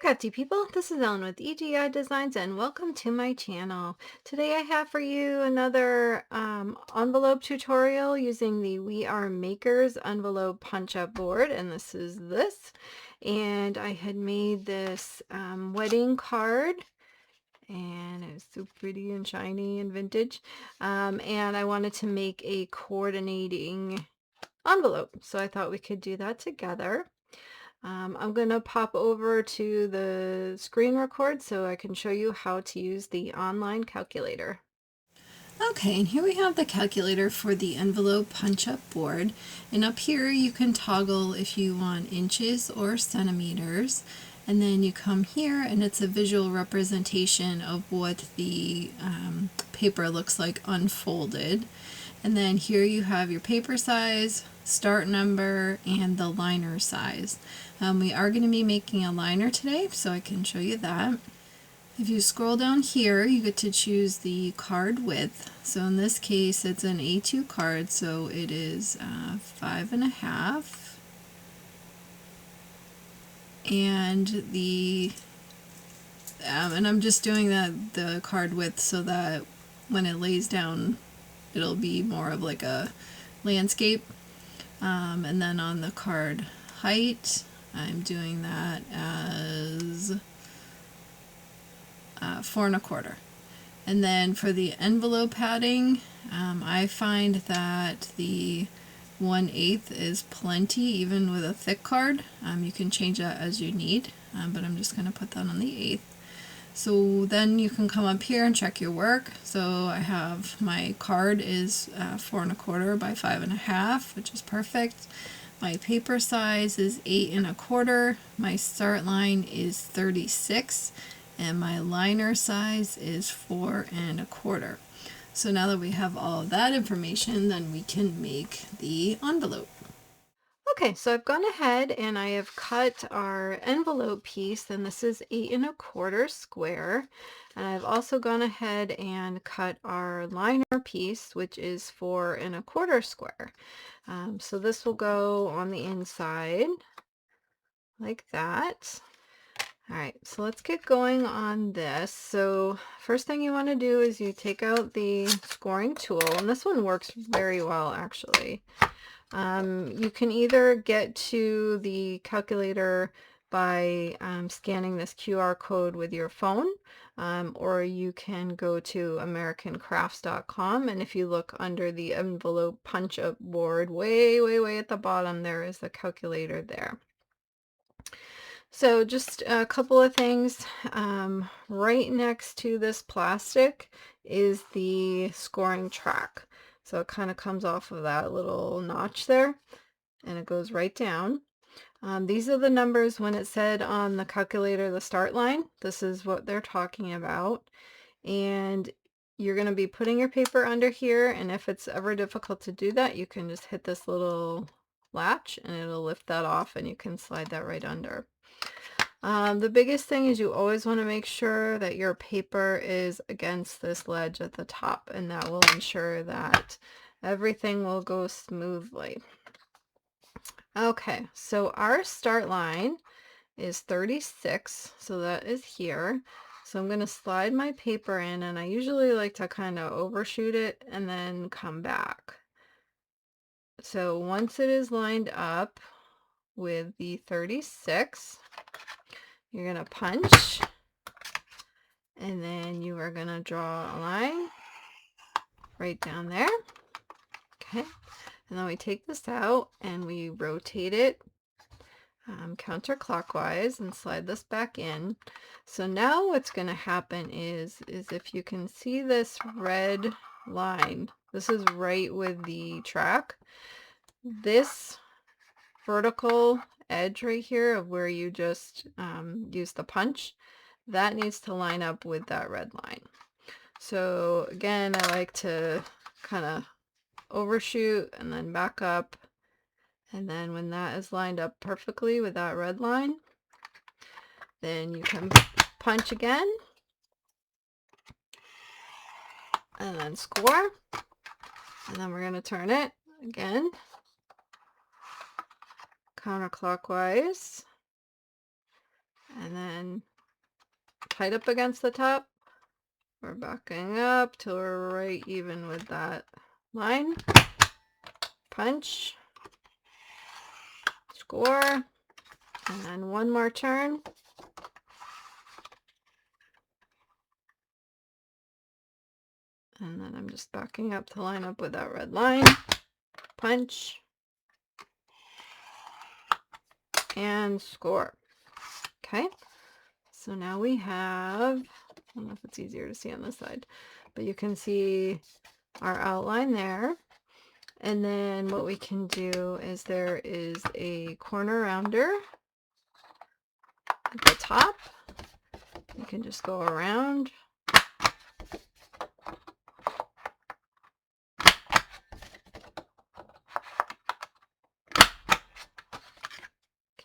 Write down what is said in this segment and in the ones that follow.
crafty people, this is Ellen with EGI Designs and welcome to my channel. Today I have for you another envelope tutorial using the We Are Makers envelope punch-up board, and this is this. And I had made this wedding card, and it was so pretty and shiny and vintage, and I wanted to make a coordinating envelope, so I thought we could do that together. I'm going to pop over to the screen record so I can show you how to use the online calculator. Okay, and here we have the calculator for the envelope punch-up board, and up here you can toggle if you want inches or centimeters, and then you come here and it's a visual representation of what the paper looks like unfolded. And then here you have your paper size, start number, and the liner size. We are going to be making a liner today, so I can show you that. If you scroll down here, you get to choose the card width. So in this case, it's an A2 card, so it is 5.5. And and I'm just doing the card width so that when it lays down, it'll be more of like a landscape. And then on the card height, I'm doing that as 4.25. And then for the envelope padding, I find that the 1/8 is plenty, even with a thick card. You can change that as you need, but I'm just going to put that on the 1/8. So then you can come up here and check your work. So I have my card is 4.25 by 5.5, which is perfect. My paper size is 8.25. My start line is 36. And my liner size is 4.25. So now that we have all of that information, then we can make the envelope. Okay, so I've gone ahead and I have cut our envelope piece, and this is 8.25 square. And I've also gone ahead and cut our liner piece, which is 4.25 square. So this will go on the inside like that. All right, so let's get going on this. So first thing you want to do is you take out the scoring tool, and this one works very well actually. You can either get to the calculator by scanning this QR code with your phone, or you can go to americancrafts.com, and if you look under the envelope punch-up board, way at the bottom, there is the calculator there. So just a couple of things. Right next to this plastic is the scoring track. So it kind of comes off of that little notch there, and it goes right down. These are the numbers when it said on the calculator the start line. This is what they're talking about. And you're going to be putting your paper under here, and if it's ever difficult to do that, you can just hit this little latch and it'll lift that off, and you can slide that right under. The biggest thing is you always want to make sure that your paper is against this ledge at the top, and that will ensure that everything will go smoothly. Okay, so our start line is 36, so that is here. So I'm going to slide my paper in, and I usually like to kind of overshoot it and then come back. So once it is lined up with the 36, you're going to punch, and then you are going to draw a line right down there. Okay, and then we take this out and we rotate it counterclockwise and slide this back in. So now what's going to happen is if you can see this red line, this is right with the track. This vertical edge right here of where you just use the punch, that needs to line up with that red line. So again, I like to kind of overshoot and then back up. And then when that is lined up perfectly with that red line, then you can punch again and then score. And then we're going to turn it again counterclockwise. And then tight up against the top. We're backing up till we're right even with that line. Punch. Score. And then one more turn. And then I'm just backing up to line up with that red line. Punch. And score. Okay. So now we have, I don't know if it's easier to see on this side, but you can see our outline there. And then what we can do is there is a corner rounder at the top. You can just go around.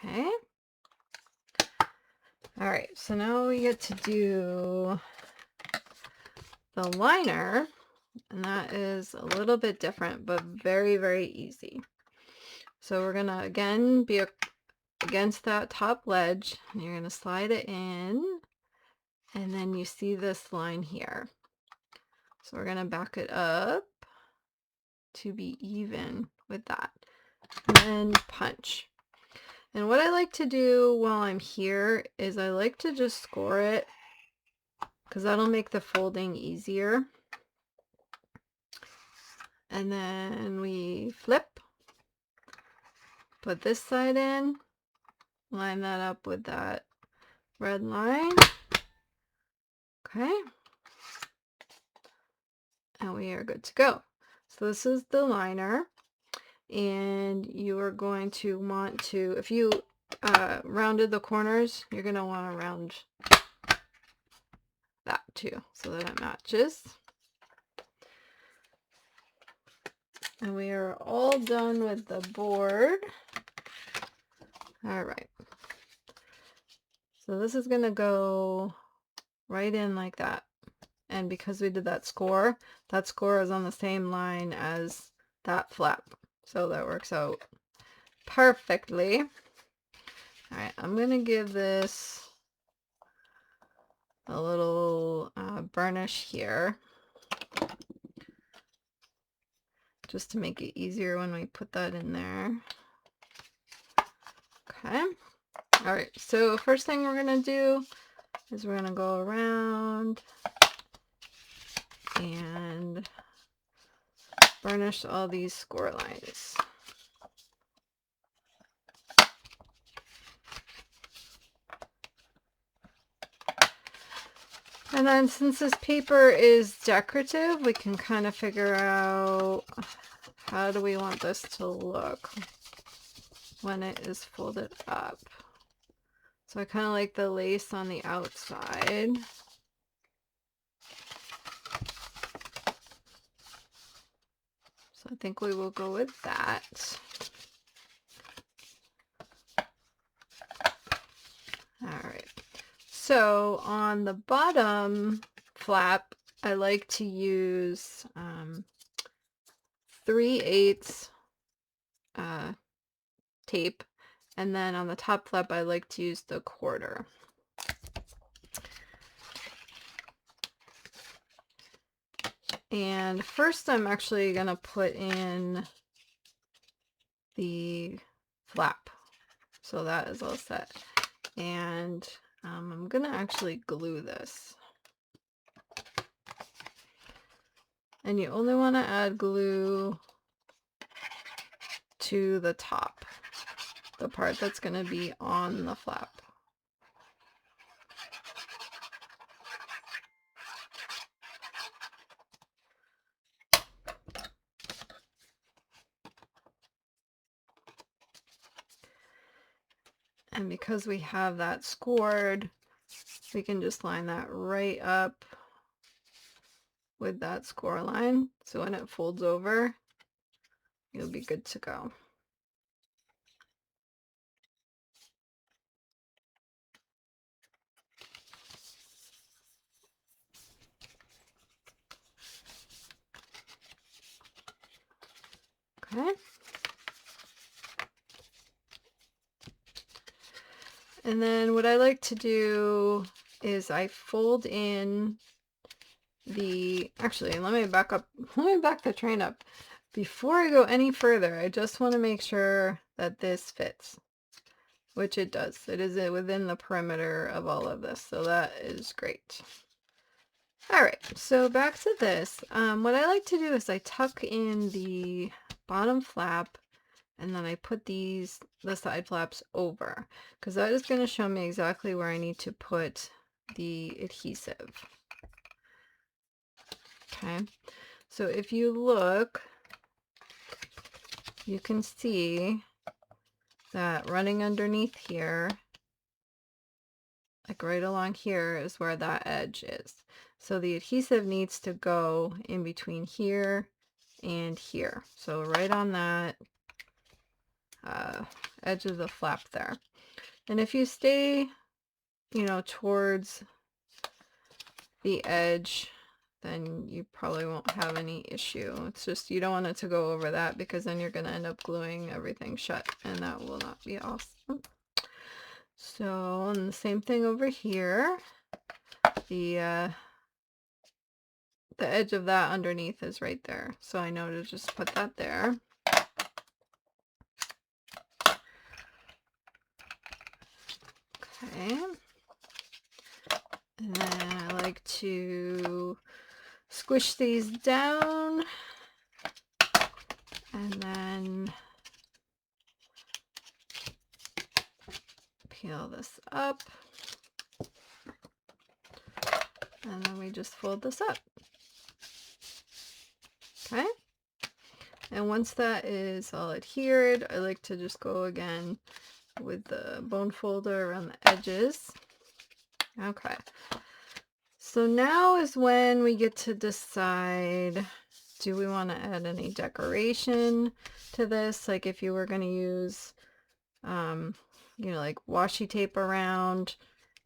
Okay. All right, so now we get to do the liner, and that is a little bit different, but very, very easy. So we're gonna again be against that top ledge, and you're gonna slide it in, and then you see this line here. So we're gonna back it up to be even with that, and then punch. And what I like to do while I'm here is I like to just score it, because that'll make the folding easier. And then we flip, put this side in, line that up with that red line. Okay. And we are good to go. So this is the liner, and you are going to want to, if you rounded the corners, you're going to want to round that too so that it matches. And we are all done with the board. All right. So this is going to go right in like that. And because we did that score is on the same line as that flap. So that works out perfectly. All right, I'm going to give this a little burnish here, just to make it easier when we put that in there. Okay. All right, so first thing we're going to do is we're going to go around and burnish all these score lines. And then since this paper is decorative, we can kind of figure out how do we want this to look when it is folded up. So I kind of like the lace on the outside. So I think we will go with that. All right. So on the bottom flap, I like to use 3/8 tape, and then on the top flap I like to use the 1/4. And first I'm actually gonna put in the flap, so that is all set. And I'm gonna actually glue this. And you only want to add glue to the top, the part that's going to be on the flap. And because we have that scored, we can just line that right up with that score line. So when it folds over, you'll be good to go. Okay. And then what I like to do is I fold in actually, let me back the train up. Before I go any further, I just want to make sure that this fits, which it does. It is within the perimeter of all of this, so that is great. All right, so back to this. What I like to do is I tuck in the bottom flap, and then I put the side flaps over, because that is going to show me exactly where I need to put the adhesive. Okay, so if you look, you can see that running underneath here, like right along here, is where that edge is. So the adhesive needs to go in between here and here. So right on that edge of the flap there. And if you stay, towards the edge, then you probably won't have any issue. It's just you don't want it to go over that, because then you're going to end up gluing everything shut, and that will not be awesome. So, and the same thing over here. The edge of that underneath is right there, so I know to just put that there. Okay. And then I like to squish these down, and then peel this up, and then we just fold this up. Okay, and once that is all adhered, I like to just go again with the bone folder around the edges. Okay, so now is when we get to decide, do we want to add any decoration to this? Like if you were going to use like washi tape around,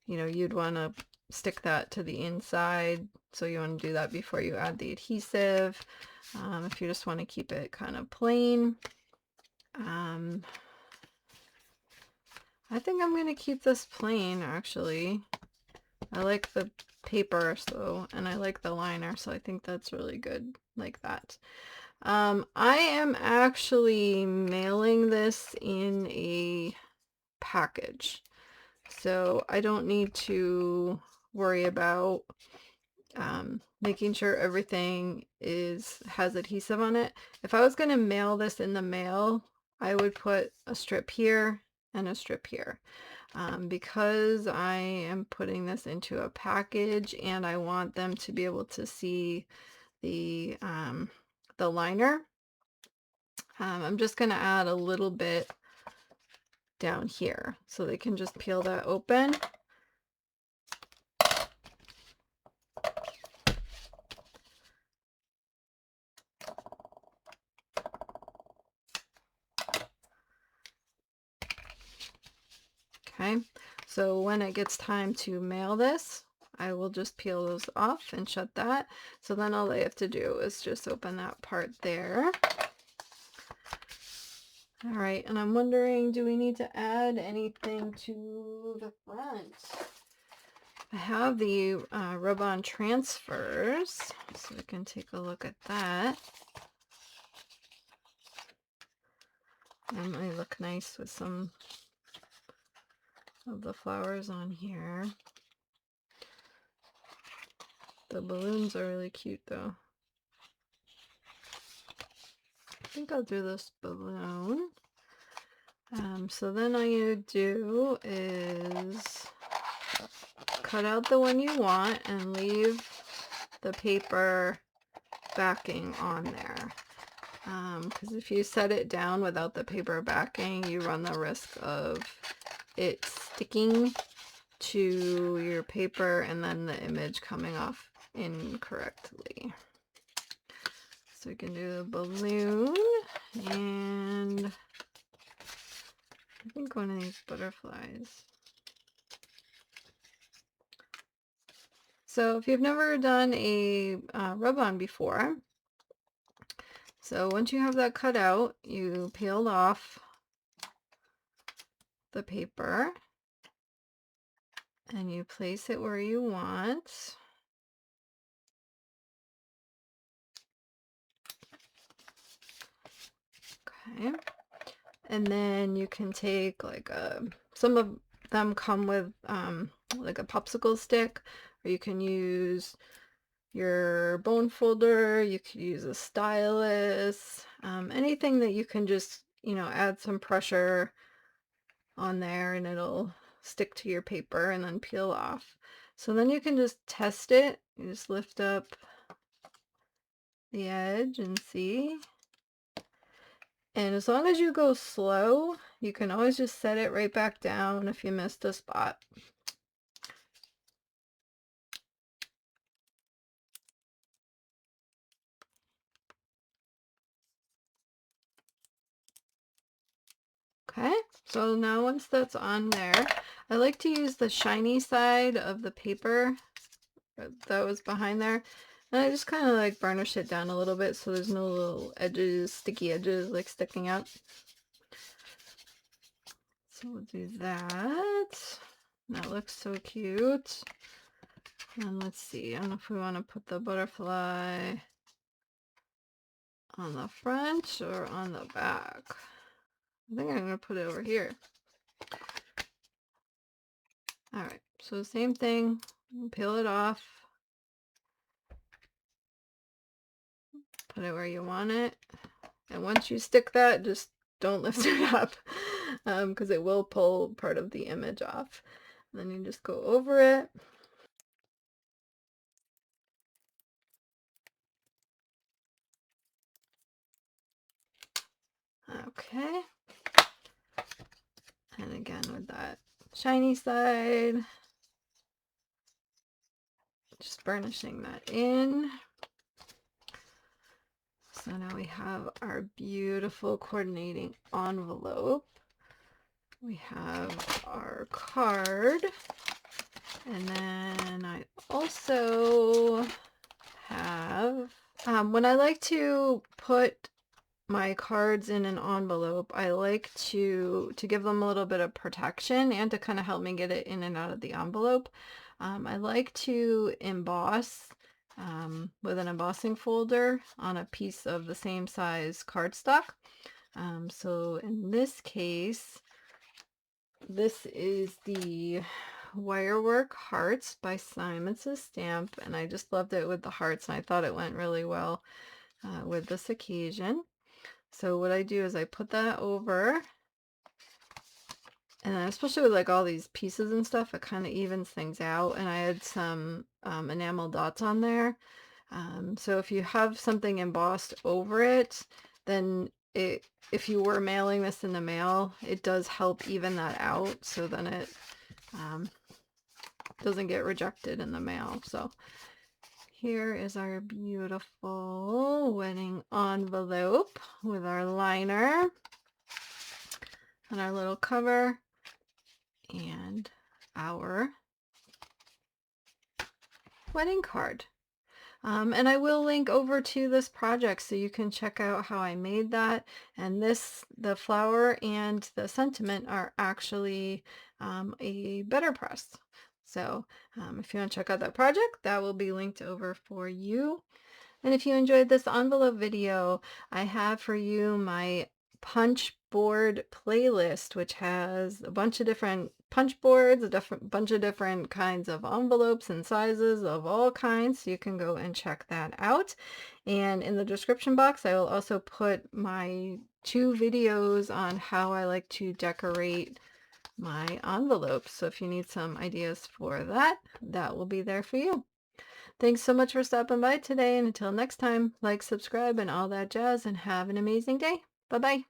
you'd want to stick that to the inside. So you want to do that before you add the adhesive. If you just want to keep it kind of plain. I think I'm going to keep this plain, actually. I like the paper, and I like the liner, so I think that's really good like that. I am actually mailing this in a package, so I don't need to worry about making sure everything has adhesive on it. If I was going to mail this in the mail, I would put a strip here and a strip here. Because I am putting this into a package and I want them to be able to see the liner, I'm just going to add a little bit down here so they can just peel that open. Okay, so when it gets time to mail this, I will just peel those off and shut that. So then all they have to do is just open that part there. All right, and I'm wondering, do we need to add anything to the front? I have the rub-on transfers, so we can take a look at that. That might look nice with some of the flowers on here. The balloons are really cute though. I think I'll do this balloon. So then all you do is cut out the one you want and leave the paper backing on there. Because if you set it down without the paper backing, you run the risk of it sticking to your paper and then the image coming off incorrectly. So we can do the balloon, and I think one of these butterflies. So if you've never done a rub-on before, so once you have that cut out, you peel off the paper, and you place it where you want. Okay. And then you can take like some of them come with like a popsicle stick, or you can use your bone folder, you could use a stylus, anything that you can just, add some pressure on there and it'll stick to your paper and then peel off. So then you can just test it. You just lift up the edge and see. And as long as you go slow, you can always just set it right back down if you missed a spot. Okay, so now once that's on there, I like to use the shiny side of the paper that was behind there. And I just kind of like burnish it down a little bit so there's no little edges, sticky edges like sticking out. So we'll do that. That looks so cute. And let's see, I don't know if we want to put the butterfly on the front or on the back. I think I'm going to put it over here. All right, so same thing, peel it off, put it where you want it. And once you stick that, just don't lift it up because it will pull part of the image off. And then you just go over it. Okay. And again with that shiny side, just burnishing that in. So now we have our beautiful coordinating envelope. We have our card. And then I also have, when I like to put my cards in an envelope, I like to give them a little bit of protection and to kind of help me get it in and out of the envelope. I like to emboss with an embossing folder on a piece of the same size cardstock. So in this case, this is the Wirework Hearts by Simon Says Stamp, and I just loved it with the hearts, and I thought it went really well with this occasion. So what I do is I put that over, and especially with like all these pieces and stuff, it kind of evens things out, and I had some enamel dots on there. So if you have something embossed over it, then if you were mailing this in the mail, it does help even that out, so then it doesn't get rejected in the mail. So here is our beautiful wedding envelope with our liner and our little cover and our wedding card. And I will link over to this project so you can check out how I made that. And the flower and the sentiment are actually a better press. So if you want to check out that project, that will be linked over for you. And if you enjoyed this envelope video, I have for you my punch board playlist, which has a bunch of different punch boards, bunch of different kinds of envelopes and sizes of all kinds. So you can go and check that out. And in the description box, I will also put my 2 videos on how I like to decorate my envelopes. So if you need some ideas for that, that will be there for you. Thanks so much for stopping by today, and until next time, like, subscribe, and all that jazz, and have an amazing day. Bye-bye.